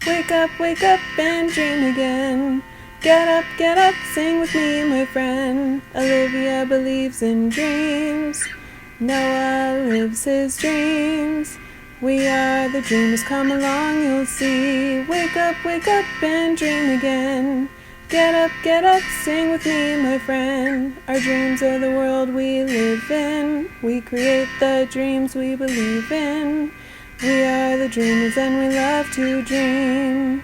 wake up and dream again. Get up, sing with me, my friend. Olivia believes in dreams. Noah lives his dreams. We are the dreamers, come along, you'll see. Wake up and dream again. Get up, sing with me, my friend. Our dreams are the world we live in. We create the dreams we believe in. We are the dreamers and we love to dream.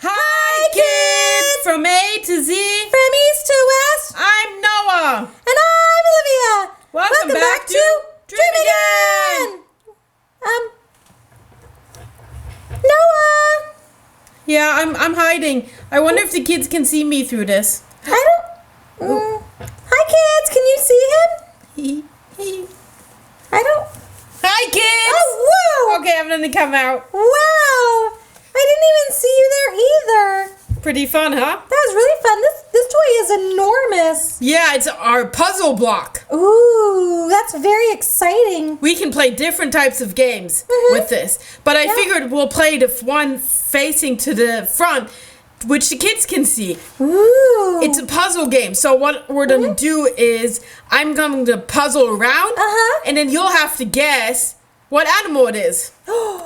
Hi kids! From A to Z. From east to west. I'm Noah. And I'm Olivia. Welcome back to Dream Again. Noah. Yeah, I'm hiding. I wonder if the kids can see me through this. Hi kids, can you see him? I don't. Hi kids! Oh, whoa! Okay, I'm gonna come out. Wow! I didn't even see you there either. Pretty fun, huh? That was really fun. This toy is enormous. Yeah, it's our puzzle block. Ooh, that's very exciting. We can play different types of games with this. But I figured we'll play the one facing to the front, which the kids can see. Ooh. It's a puzzle game. So what we're going to do is I'm going to puzzle around, and then you'll have to guess what animal it is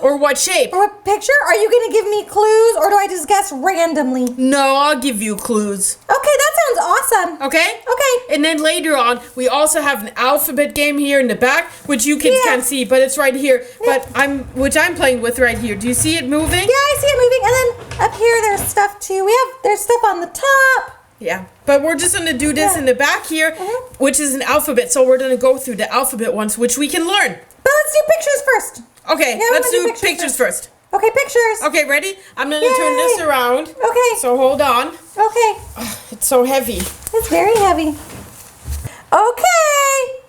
or what shape. Or a picture? Are you going to give me clues or do I just guess randomly? No, I'll give you clues. Okay, that sounds awesome. Okay? Okay. And then later on, we also have an alphabet game here in the back, which you kids can't see, but it's right here. But I'm playing with right here. Do you see it moving? Yeah, I see it moving. And then up here, there's stuff too. There's stuff on the top. Yeah, but we're just going to do this in the back here, which is an alphabet. So we're going to go through the alphabet ones, which we can learn. But let's do pictures first. Okay, let's do pictures first. Okay, pictures. Okay, ready? I'm going to turn this around. Okay. So hold on. Okay. It's so heavy. It's very heavy. Okay.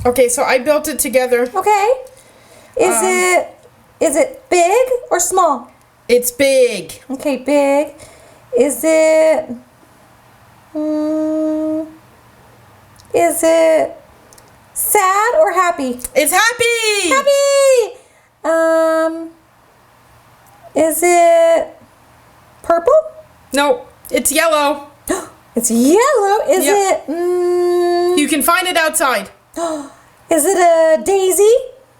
Okay, so I built it together. Okay. Is it big or small? It's big. Okay, big. Is it sad or happy? It's happy. Happy. Is it purple? No, it's yellow. It's yellow. Is it? You can find it outside. Is it a daisy?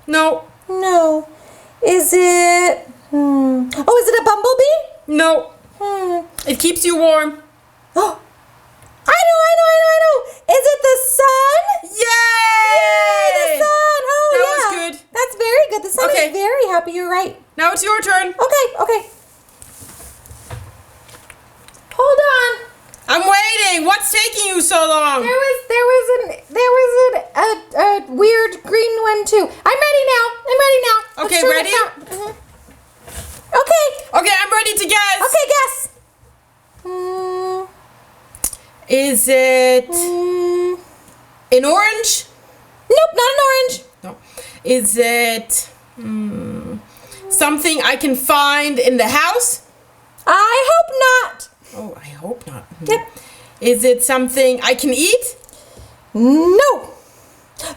No. No. Is it? Oh, is it a bumblebee? No. It keeps you warm. Oh, I know. Is it the sun? Yay! Yay, the sun. Oh, that yeah. was good. That's very good. The sun is very happy. You're right. Now it's your turn. Okay. Hold on. I'm waiting. What's taking you so long? There was a weird green one too. I'm ready now. Okay, ready? Okay. Okay, I'm ready to guess. Okay, guess. Is it an orange? Nope, not an orange. No. Is it something I can find in the house? I hope not. Oh, I hope not. Yep. Is it something I can eat? No.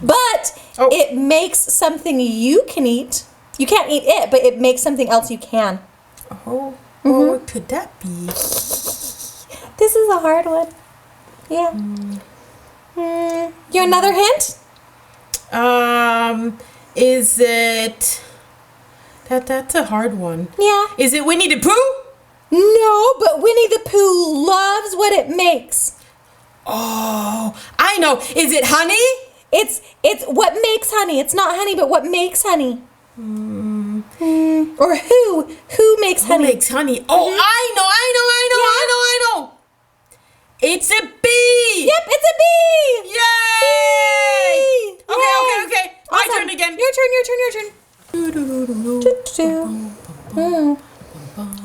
But it makes something you can eat. You can't eat it, but it makes something else you can. Oh, what could that be? This is a hard one. Yeah. You another hint? Is it... That's a hard one. Yeah. Is it Winnie the Pooh? No, but Winnie the Pooh loves what it makes. Oh, I know. Is it honey? It's what makes honey. It's not honey, but what makes honey. Or who makes honey? Who makes honey? Oh, I know. It's a bee. Yep, it's a bee. Yay! Bee. Okay. Awesome. My turn again. Your turn.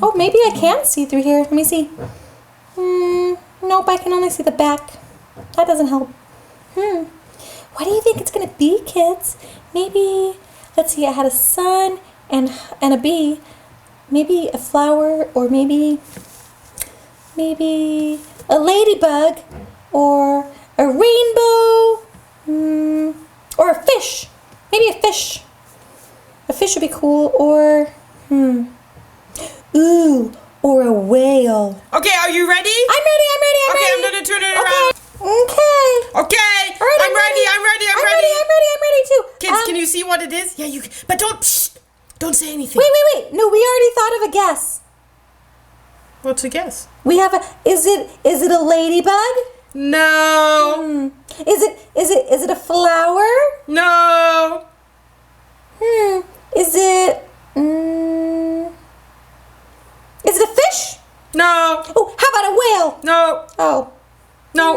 Oh, maybe I can see through here. Let me see. Nope, I can only see the back. That doesn't help. What do you think it's gonna be, kids? Maybe, let's see, I had a sun and a bee. Maybe a flower, or maybe a ladybug, or a rainbow, or a fish. Maybe a fish. A fish would be cool, or Okay, are you ready? I'm ready. Okay, I'm gonna turn it around. Okay. Okay. All right, I'm ready. I'm ready too. Kids, can you see what it is? Yeah, you can. But don't say anything. Wait. No, we already thought of a guess. What's a guess? We have a. Is it a ladybug? No. Is it a flower? No. Is it a fish? No. Oh, how about a whale? No. Oh. No.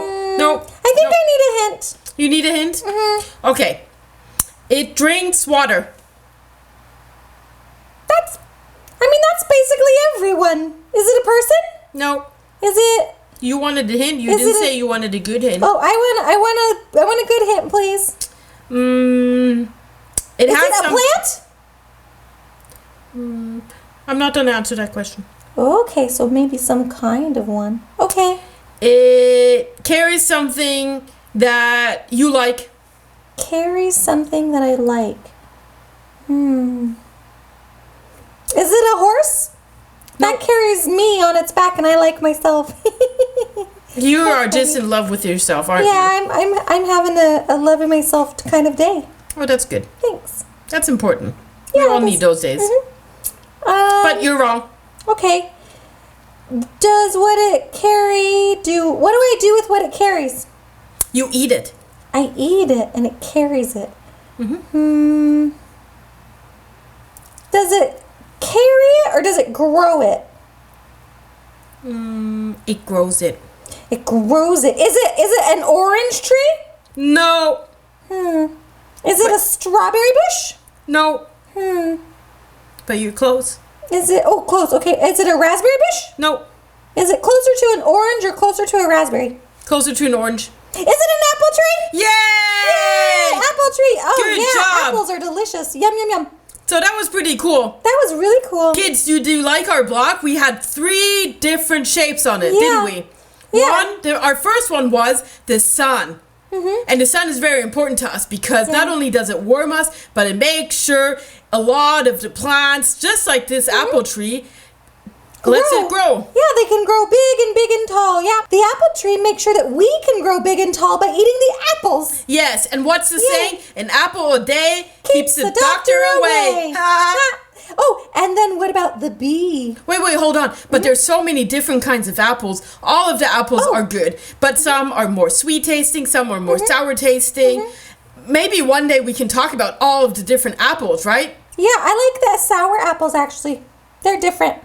I think I need a hint. You need a hint? Okay. It drinks water. That's basically everyone. Is it a person? No. Is it? You wanted a hint. You Is didn't it say you wanted a good hint. Oh, I want a good hint, please. It Is has it a some. plant? I'm not gonna answer that question. Okay, so maybe some kind of one. Okay. It carries something that you like. Carries something that I like. Is it a horse? That carries me on its back, and I like myself. You are just in love with yourself, aren't you? Yeah, I'm having a loving myself kind of day. Oh, that's good. Thanks. That's important. Yeah, We all it need is. those days. But you're wrong. Okay. Does what it carry do? What do I do with what it carries? You eat it. I eat it, and it carries it. Does it carry it, or does it grow it? It grows it. It grows it. Is it an orange tree? No. Is it a strawberry bush? No. But you're close. Is it? Oh, close. Okay. Is it a raspberry bush? No. Is it closer to an orange or closer to a raspberry? Closer to an orange. Is it an apple tree? Yay! Yay! Apple tree. Oh, Good yeah. job. Apples are delicious. Yum, yum, yum. So that was pretty cool. That was really cool. Kids, do you like our block? We had 3 different shapes on it, Yeah. didn't we? Yeah. Our first one was the sun. And the sun is very important to us because not only does it warm us, but it makes sure a lot of the plants, just like this apple tree, lets it grow. Yeah, they can grow big and tall. Yeah. The apple tree makes sure that we can grow big and tall by eating the apples. Yes, and what's the Yeah. saying? An apple a day keeps the doctor away. Oh, and then what about the bee? Wait, hold on. But there's so many different kinds of apples. All of the apples are good, but some are more sweet tasting, some are more sour tasting. Maybe one day we can talk about all of the different apples, right? Yeah, I like the sour apples actually. They're different.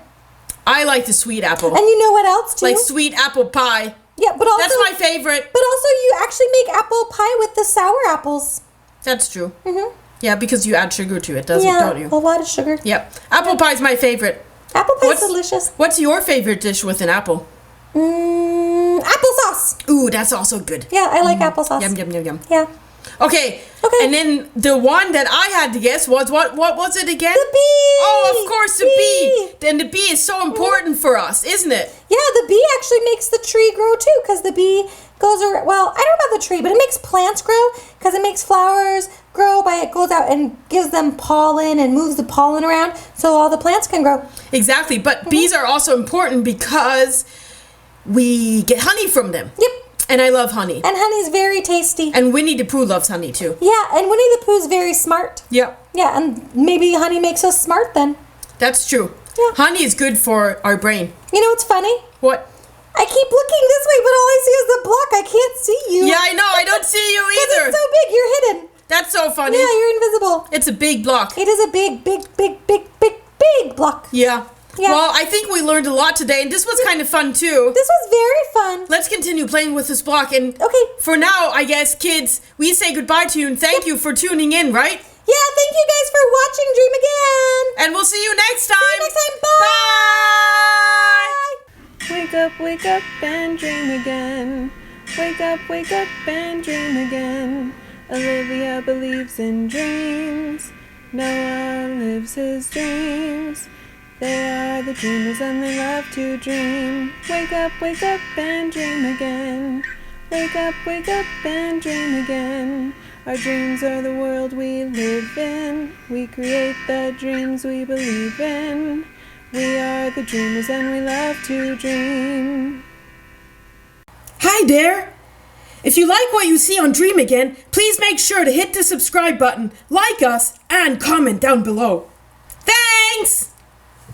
I like the sweet apple. And you know what else too? Like sweet apple pie. Yeah, but also That's my favorite. But also you actually make apple pie with the sour apples. That's true. Yeah, because you add sugar to it, don't you? A lot of sugar. Yep. Apple pie is my favorite. Apple pie's delicious. What's your favorite dish with an apple? Applesauce. Ooh, that's also good. Yeah, I like applesauce. Yum. Yeah. Okay. And then the one that I had to guess was what was it again? The bee. Oh, of course, the bee. And the bee is so important for us, isn't it? Yeah, the bee actually makes the tree grow too, because the bee goes around. Well, I don't know about the tree, but it makes plants grow because it makes flowers grow by it goes out and gives them pollen and moves the pollen around so all the plants can grow. Exactly. But bees are also important because we get honey from them. Yep. And I love honey. And honey's very tasty. And Winnie the Pooh loves honey too. Yeah, and Winnie the Pooh's very smart. Yep. Yeah, and maybe honey makes us smart then. That's true. Yeah. Honey is good for our brain. You know what's funny? What? I keep looking this way, but all I see is the block. I can't see you. Yeah, I know. I don't see you 'Cause either. it's so big, you're hidden. That's so funny. Yeah, you're invisible. It's a big block. It is a big block. Yeah. Yeah. Well, I think we learned a lot today, and this was kind of fun too. This was very fun. Let's continue playing with this block, and Okay. for now, I guess, kids, we say goodbye to you and thank you for tuning in, right? Yeah, thank you guys for watching Dream Again. And we'll see you next time. See you next time. Bye. Wake up and dream again. Wake up and dream again. Olivia believes in dreams. Noah lives his dreams. They are the dreamers and they love to dream. Wake up and dream again. Wake up and dream again. Our dreams are the world we live in. We create the dreams we believe in. We are the dreamers and we love to dream. Hi there! If you like what you see on Dream Again, please make sure to hit the subscribe button, like us, and comment down below. Thanks!